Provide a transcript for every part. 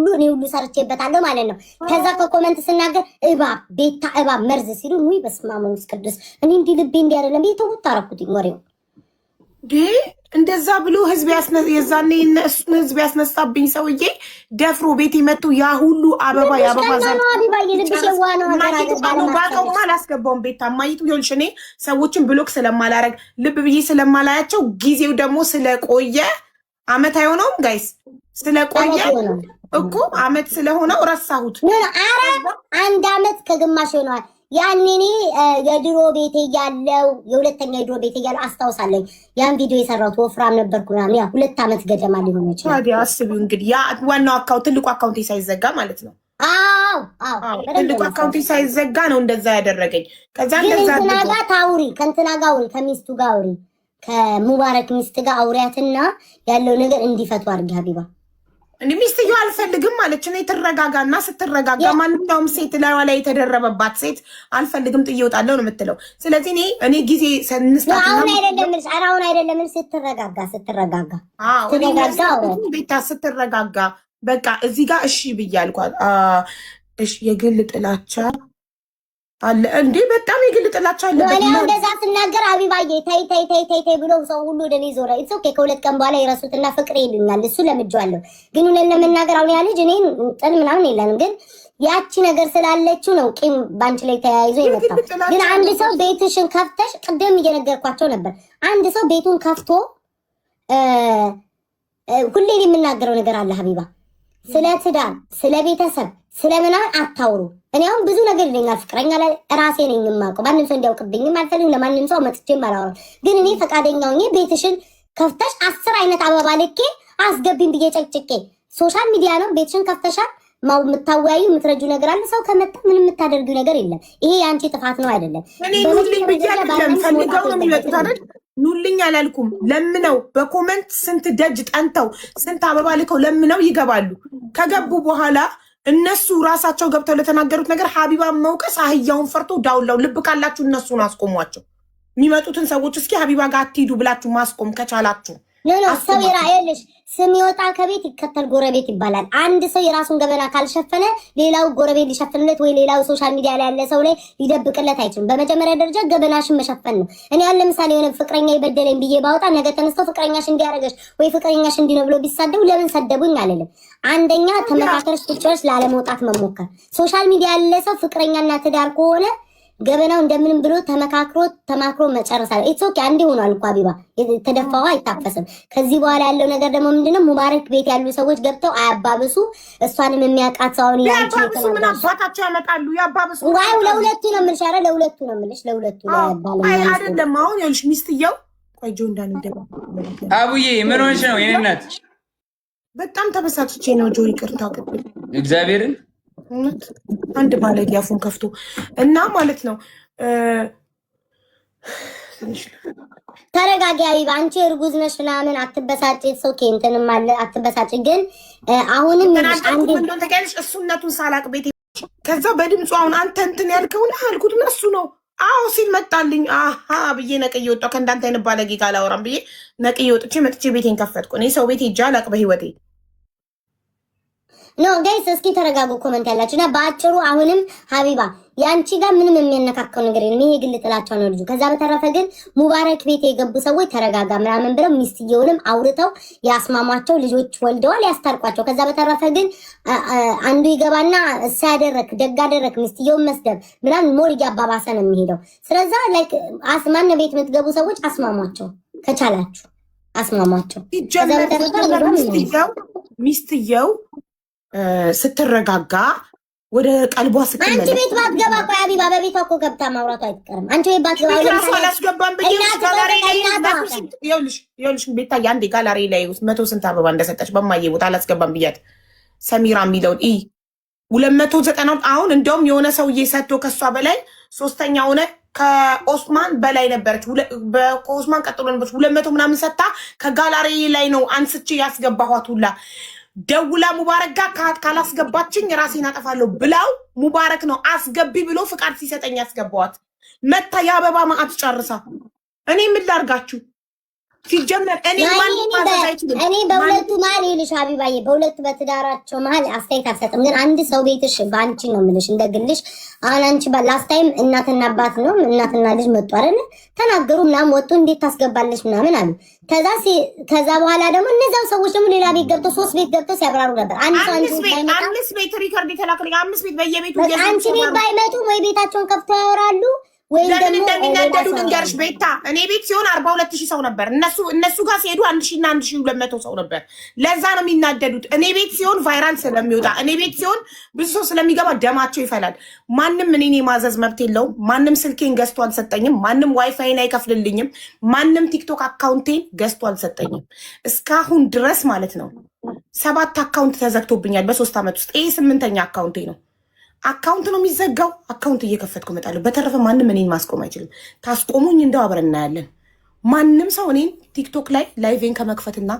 ሁሉ እኔ ሁሉ ሰርቼበታለሁ ማለት ነው። ከዛ ከኮመንት ስናገር እባብ ቤታ እባብ መርዝ ሲሉ ወይ በስመ አብ ወመንፈስ ቅዱስ እኔ እንዲህ ልቤ እንዲህ አይደለም ቤተውት አረኩት ወሬው እንደዛ ብሎ ህዝብ የዛኔ እነሱን ህዝብ ያስነሳብኝ ሰውዬ ደፍሮ ቤት መጥቶ ያ ሁሉ አበባ ያበባ ባቀውማ አላስገባውም። ቤታ ማይቱ ይኸውልሽ እኔ ሰዎችን ብሎክ ስለማላረግ ልብ ብዬ ስለማላያቸው ጊዜው ደግሞ ስለቆየ አመት አይሆነውም ጋይስ ስለቆየ እኮ አመት ስለሆነው ረሳሁት። ኧረ አንድ አመት ከግማሽ ሆኗል። ያኔ እኔ የድሮ ቤቴ ያለው የሁለተኛ የድሮ ቤቴ ያለው አስታውሳለሁ። ያን ቪዲዮ የሰራሁት ወፍራም ነበርኩ ምናምን ያ 2 አመት ገደማ ሊሆን ይችላል። ታዲያ አስቢው እንግዲህ ያ ዋናው አካውንት ትልቁ አካውንት ሳይዘጋ ማለት ነው። አዎ ትልቁ አካውንት ሳይዘጋ ነው እንደዛ ያደረገኝ። ከዛ እንደዛ ከእንትና ጋር አውሪ ከሚስቱ ጋር አውሪ ከሙባረክ ሚስት ጋር አውሪያትና ያለው ነገር እንዲፈቱ አድርጊ ሀቢባ። እንዴ ሚስትየው አልፈልግም ማለች እኔ ትረጋጋና ስትረጋጋ ማንኛውም ሴት ላይ የተደረበባት ሴት አልፈልግም ጥዬ እወጣለሁ ነው የምትለው። ስለዚህ እኔ ጊዜ ሰንስታት አሁን አይደለም ስትረጋጋ ቤታ ስትረጋጋ በቃ እዚህ ጋር እሺ ብያልኳት። እሺ የግል ጥላቻ አለ እንዴ? በጣም የግል ጥላቻ አለ። እኔ እንደዛ ስናገር አቢባዬ ተይ ብሎ ሰው ሁሉ ወደ እኔ ዞረ። ኢትስ ኦኬ ከ2 ቀን በኋላ የረሱትና ፍቅር ይሉኛል። እሱ ለምጄዋለሁ። ግን እኔን ለመናገር አሁን ያ ልጅ እኔን ጥል ምናምን የለንም። ግን ያቺ ነገር ስላለችው ነው ቂም ባንቺ ላይ ተያይዞ የመጣው። ግን አንድ ሰው ቤትሽን ከፍተሽ ቅድም እየነገርኳቸው ነበር። አንድ ሰው ቤቱን ከፍቶ ሁሌ የምናገረው ነገር አለ ሀቢባ። ስለ ትዳር፣ ስለ ቤተሰብ፣ ስለምናምን አታውሩ። እኔ አሁን ብዙ ነገር ይለኛል ፍቅረኛ ላይ ራሴ ነኝ የማውቀው። ማንም ሰው እንዲያውቅብኝም አልፈልግም። ለማንም ሰው መጥቼም አላወራም። ግን እኔ ፈቃደኛ ሆኜ ቤትሽን ከፍተሽ 10 አይነት አበባ ልኬ አስገቢኝ ብዬ ጨቅጭቄ ሶሻል ሚዲያ ነው ቤትሽን ከፍተሻል የምታወያዩ የምትረጁ ነገር አለ። ሰው ከመጣ ምንም የምታደርጊው ነገር የለም። ይሄ የአንቺ ጥፋት ነው አይደለም። እኔ ኑልኝ ብያለሁ። ፈልገው ነው የሚመጡት አይደል? ኑልኝ አላልኩም። ለምነው በኮመንት ስንት ደጅ ጠንተው ስንት አበባ ልከው ለምነው ይገባሉ። ከገቡ በኋላ እነሱ ራሳቸው ገብተው ለተናገሩት ነገር ሀቢባን መውቀስ አህያውን ፈርቶ ዳውላው። ልብ ካላችሁ እነሱን አስቆሟቸው። የሚመጡትን ሰዎች እስኪ ሀቢባ ጋር አትሂዱ ብላችሁ ማስቆም ከቻላችሁ ሰው የራእየልሽ ስም ይወጣ ከቤት ይከተል ጎረቤት ይባላል። አንድ ሰው የራሱን ገበና ካልሸፈነ ሌላው ጎረቤት ሊሸፍንለት ወይ ሌላው ሶሻል ሚዲያ ላይ ያለ ሰው ላይ ሊደብቅለት አይችልም። በመጀመሪያ ደረጃ ገበናሽን መሸፈን ነው። እኔ አሁን ለምሳሌ የሆነ ፍቅረኛ ይበደለኝ ብዬ ባወጣ ነገ ተነስተው ፍቅረኛሽ እንዲያረገሽ ወይ ፍቅረኛሽ እንዲ ነው ብሎ ቢሳደቡ ለምን ሰደቡኝ አልልም። አንደኛ ተመካከርሽ ቁጭዎች ላለመውጣት መሞከር። ሶሻል ሚዲያ ያለ ሰው ፍቅረኛና ትዳር ከሆነ ገበናው እንደምንም ብሎ ተማክሮ መጨረስ አለ። ኢትስ ኦኬ አንዴ ሆኗል እኮ ሀቢባ ተደፋው አይታፈስም። ከዚህ በኋላ ያለው ነገር ደግሞ ምንድነው? ሙባረክ ቤት ያሉ ሰዎች ገብተው አያባብሱ። እሷንም የሚያውቃት ሰው አሁን ያባብሱ ምን አባታቸው ያመጣሉ? ያባብሱ ዋው ለሁለቱ ነው የምልሽ። ኧረ ለሁለቱ ነው የምልሽ። ለሁለቱ ነው አይደለም። አሁን ይኸውልሽ ሚስትየው ቆይ ጆ እንዳንደባ አቡዬ ምን ሆነሽ ነው? የኔ እናት በጣም ተበሳጭቼ ነው ጆ ይቅርታ ቅብል እግዚአብሔርን አንድ ባለጌ አፉን ከፍቶ እና ማለት ነው። ተረጋጊ ሀቢባ፣ አንቺ እርጉዝ ነሽ ምናምን አትበሳጭ። ሰው ከእንትንም አለ አትበሳጭ። ግን አሁንም አንድ እንደው ተቀልሽ እሱነቱን ሳላቅ ቤት ከዛ በድምፁ አሁን አንተ እንትን ያልከውና አልኩት እሱ ነው አዎ ሲል መጣልኝ። አሃ ብዬ ነቅዬ ወጣሁ። ከእንዳንተ አይነት ባለጌ ጋር አላወራም ብዬ ነቅዬ ወጥቼ መጥቼ ቤቴን ከፈትኩ። እኔ ሰው ቤት ሄጄ አላቅ በህይወቴ ኖ ጋይስ እስኪ ተረጋጉ። ኮመንት ያላችሁና በአጭሩ አሁንም ሀቢባ ያንቺ ጋር ምንም የሚያነካከው ነገር የለም። ይሄ ግል ጥላቻው ነው ልጁ። ከዛ በተረፈ ግን ሙባረክ ቤት የገቡ ሰዎች ተረጋጋ ምናምን ብለው ሚስትየውንም አውርተው ያስማሟቸው፣ ልጆች ወልደዋል፣ ያስታርቋቸው። ከዛ በተረፈ ግን አንዱ ይገባና እሳያደረክ ደጋደረክ ሚስትየውን መስደብ ምናምን ሞር እያባባሰ ነው የሚሄደው። ስለዛ ላይክ አስማነ ቤት የምትገቡ ሰዎች አስማሟቸው፣ ከቻላችሁ አስማሟቸው። ከዛ በተረፈ ሚስትየው ስትረጋጋ ወደ ቀልቧ ስትመለስ አንቺ ቤት ባትገባ ቆይ ሀቢባ በቤቷ እኮ ገብታ ማውራቷ አይቀርም። አንቺ ቤት ባትገባ ራሱ አላስገባም ብዬ ጋላሪ ላይ ይኸውልሽ ቤታ ያንዴ ጋላሪ ላይ 100 ስንት አበባ እንደሰጠች በማየ ቦታ አላስገባም ብያት ሰሚራ የሚለውን 290 አሁን እንደውም የሆነ ሰውዬ ሰጥቶ ከሷ በላይ ሶስተኛ ሆነ ከኦስማን በላይ ነበረች። ከኦስማን ቀጥሎ ነበረች 200 ምናምን ሰጥታ ከጋላሪ ላይ ነው አንስቼ ያስገባኋት ሁላ ደውላ ሙባረክ ጋር ካላስገባችኝ ራሴን አጠፋለሁ ብላው ሙባረክ ነው አስገቢ ብሎ ፍቃድ ሲሰጠኝ ያስገባዋት። መታ የአበባ ማዕት ጨርሳ እኔ ምን ላርጋችሁ? ሲጀመር እኔ በሁለቱ መሀል ይልሽ ሀቢባዬ፣ በሁለቱ በትዳራቸው መሀል አስተያየት አልሰጥም። ግን አንድ ሰው ቤትሽ በአንቺ ነው የምልሽ፣ እንደ ግልሽ አሁን አንቺ ላስት ታይም እናትና አባት ነው እናትና ልጅ መጡ አይደል ተናገሩ ምናምን ወጡ እንዴት ታስገባለሽ ምናምን አሉ። ከዛ በኋላ ደግሞ እነዛው ሰዎች ደግሞ ሌላ ቤት ገብተው 3 ቤት ገብተው ሲያብራሩ ነበር። አምስት ቤት ሪከርድ የተላከልኝ 5 ቤት በየቤቱ አንቺ ቤት ባይመጡ ወይ ቤታቸውን ከፍተው ያወራሉ ለምን እንደሚናደዱ ልንገርሽ ቤታ። እኔ ቤት ሲሆን 42,000 ሰው ነበር። እነሱ ጋር ሲሄዱ 1,000 እና 1,200 ሰው ነበር። ለዛ ነው የሚናደዱት። እኔ ቤት ሲሆን ቫይራል ስለሚወጣ፣ እኔ ቤት ሲሆን ብዙ ሰው ስለሚገባ ደማቸው ይፈላል። ማንም እኔን የማዘዝ መብት የለውም። ማንም ስልኬን ገዝቶ አልሰጠኝም። ማንም ዋይፋይን አይከፍልልኝም። ማንም ቲክቶክ አካውንቴን ገዝቶ አልሰጠኝም። እስካሁን ድረስ ማለት ነው 7 አካውንት ተዘግቶብኛል በ3 ዓመት ውስጥ። ይሄ 8ኛ አካውንቴ ነው። አካውንት ነው የሚዘጋው። አካውንት እየከፈትኩ እመጣለሁ። በተረፈ ማንም እኔን ማስቆም አይችልም። ታስቆሙኝ እንደው አብረን እናያለን። ማንም ሰው እኔን ቲክቶክ ላይ ላይቬን ከመክፈትና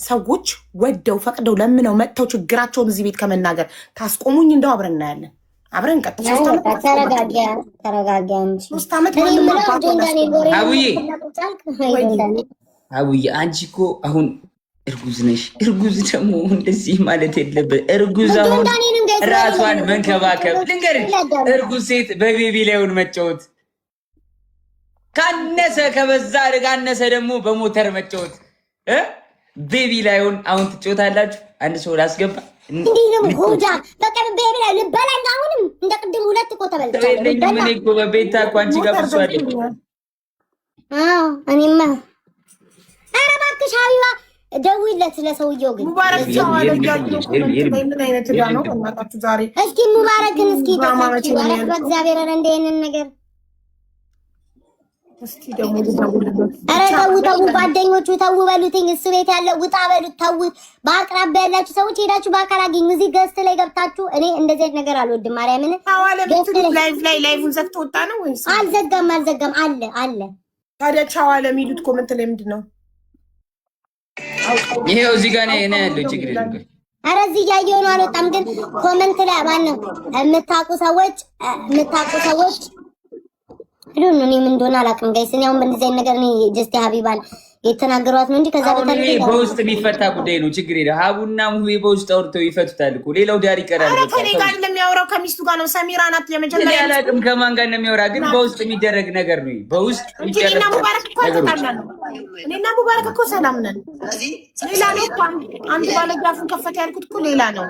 ሰዎች ወደው ፈቅደው ለምነው መጥተው ችግራቸውን እዚህ ቤት ከመናገር ታስቆሙኝ እንደው አብረን እናያለን። አብረን ቀጥ 3 ዓመት ተረጋጋ እንጂ 3 ዓመት አቡዬ አንቺ እኮ አሁን እርጉዝ ነሽ። እርጉዝ ደግሞ እንደዚህ ማለት የለበት። እርጉዝ አሁን ራሷን መንከባከብ ልንገርሽ። እርጉዝ ሴት በቤቢ ላይውን መጫወት ካነሰ ከበዛ ካነሰ ደግሞ በሞተር መጫወት ቤቢ ላይውን አሁን ትጫወታላችሁ። አንድ ሰው ላስገባ እንዲህ ነው ሆጃ በቃ ቤቢ ላይ ልበላኝ። አሁንም እንደ ቅድም 2 እኮ ተበልቻለሁ። ምን እኮ በቤታ እኮ አንቺ ጋር ብሷል። እኔማ ኧረ እባክሽ ሀቢባ ደውይለት ለሰውየው። ግን ሙባረክ ምን አይነት ዳ ነው እናታችሁ ዛሬ። እስኪ ሙባረክን እስኪ ባረክ በእግዚአብሔር እንደ ይሄንን ነገር እስኪ ደግሞ ልደውልለት። ኧረ ተው ጓደኞቹ ተው በሉትኝ። እሱ ቤት ያለ ውጣ በሉት ተው። በአቅራቢያ ያላችሁ ሰዎች ሄዳችሁ በአካል አግኙ። እዚህ ገስት ላይ ገብታችሁ እኔ እንደዚህ አይነት ነገር አልወድም። ማርያምን ላይቭን ዘግቶ ወጣ ነው ወይስ አልዘጋም? አለ ታዲያ ቻው አለ የሚሉት ኮመንት ላይ ምንድን ነው? ይሄው እዚህ ጋር ነው ያለው ችግር የለም። ኧረ እዚህ እያየሁ ነው አልወጣም። ግን ኮመንት ላይ ማነው የምታውቁ ሰዎች ሁሉን እኔ ምን እንደሆነ አላውቅም። ጋይስ እኔ አሁን በእንደዚህ አይነት ነገር እኔ ጀስት ሀቢባን የተናገሯት ነው እንጂ ከዛ በተለይ በውስጥ የሚፈታ ጉዳይ ነው። ችግር የለም። ሀቡና ሙቤ በውስጥ አውርተው ይፈቱታል እኮ። ሌላው ዳር ይቀራል። ኧረ ከኔ ጋር እንደሚያወራው ከሚስቱ ጋር ነው። ሰሚራ ናት የመጀመሪያ። እኔ አላውቅም ከማን ጋር እንደሚያወራ፣ ግን በውስጥ የሚደረግ ነገር ነው። በውስጥ እኔና ሙባረክ እኮ ተጣላን። እኔና ሙባረክ እኮ ሰላም ነን። ሌላ ነው እኮ አንድ ባለጌ አፉን ከፈተ ያልኩት እኮ ሌላ ነው።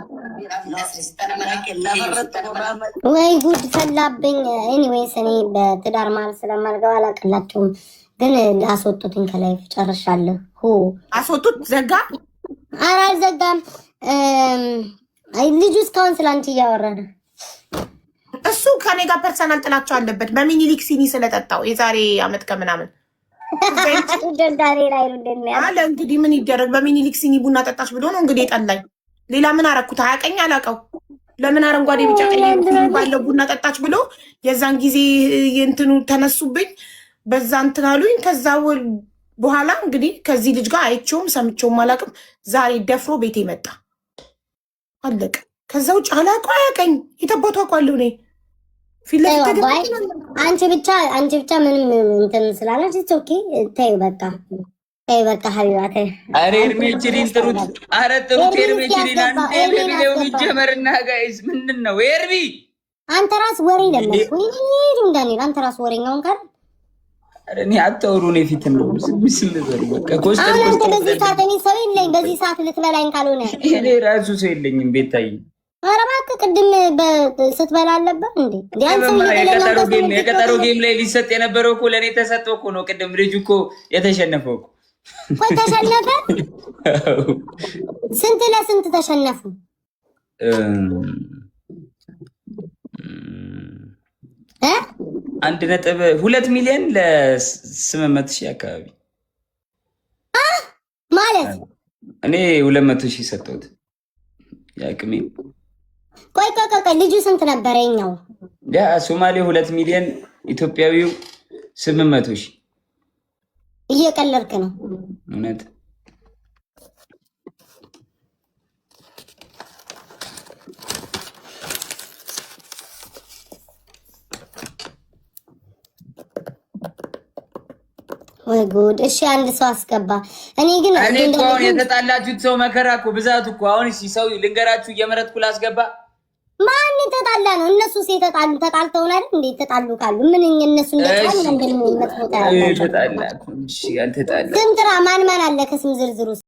ወይ ጉድ ፈላብኝ። ኤኒዌይስ እኔ በትዳር መሀል ስለማልገባ አላውቅላቸውም። ግን አስወጡትኝ ከላይ ጨርሻለሁ። አስወጡት። ዘጋ? ኧረ አልዘጋም። ልጁ እስካሁን ስላንቺ እያወራ ነው። እሱ ከኔ ጋር ፐርሰናል ጥላቸው አለበት በሚኒሊክ ሲኒ ስለጠጣው የዛሬ ዓመት ከምናምን አለ። እንግዲህ ምን ይደረግ፣ በሚኒሊክ ሲኒ ቡና ጠጣች ብሎ ነው እንግዲህ የጠላኝ። ሌላ ምን አረኩት? አያቀኝ አላቀው። ለምን አረንጓዴ ቢጫ ቀይ ባለው ቡና ጠጣች ብሎ የዛን ጊዜ እንትኑ ተነሱብኝ። በዛ እንትን አሉኝ። ከዛ በኋላ እንግዲህ ከዚህ ልጅ ጋር አይቼውም ሰምቼውም አላውቅም። ዛሬ ደፍሮ ቤቴ መጣ። አለቀ። ከዛ ውጭ አላውቀው፣ አያውቀኝ። የተባቱ አውቀዋለሁ እኔ ፊት ለፊት። አንቺ ብቻ ምንም እንትን ስላላች ኦኬ። ተይው በቃ ሀቢባ ተይው። ኧረ ኤርሜችሪን ጥሩት። ኧረ ጥሩት ኤርሜችሪን። አንተ በሚለው ይጀመርና ጋይስ ምንድን ነው ኤርሚ? አንተ ራስ ወሬ ለምን ወይ እንዳንል አንተ ራስ ወሬኛውን ካል እኔ አታውሩ ነው ፊት ነው ምስል ዘር በቃ ኮስተር አንተ በዚህ ሰዓት እኔ ሰው የለኝ። በዚህ ሰዓት ልትበላኝ ካልሆነ እኔ ራሱ ሰው የለኝም። ቤታይ ኧረ እባክህ ቅድም ስትበላ አለበት እንዴ? የቀጠሮ ጌም ላይ ሊሰጥ የነበረው እኮ ለእኔ ተሰጠው እኮ ነው። ቅድም ልጁ እኮ የተሸነፈው እኮ ቆይ ተሸነፈ? ስንት ለስንት ተሸነፉ? 1.2 ሚሊዮን ለ800,000 አካባቢ ማለት እኔ 200,000 ሰጠሁት ያቅሜ። ቆይ ልጁ ስንት ነበረ? የኛው ያ ሶማሌ 2 ሚሊዮን፣ ኢትዮጵያዊው 800,000። እየቀለድክ ነው እውነት? ወይ ጉድ! እሺ አንድ ሰው አስገባ። እኔ ግን አሁን የተጣላችሁት ሰው መከራ እኮ ብዛቱ እኮ አሁን እሺ ሰው ልንገራችሁ እየመረጥኩ ላስገባ። ማን የተጣላ ነው? እነሱ ሲተጣሉ ተጣልተውና አይደል እንዴ? ተጣሉ ካሉ ምን እነሱ እንደጣሉ እንደምን መጥፎታ ያለው ተጣላ እኮ እሺ ያልተጣላ ስም ጥራ። ማን አለ ከስም ዝርዝሩ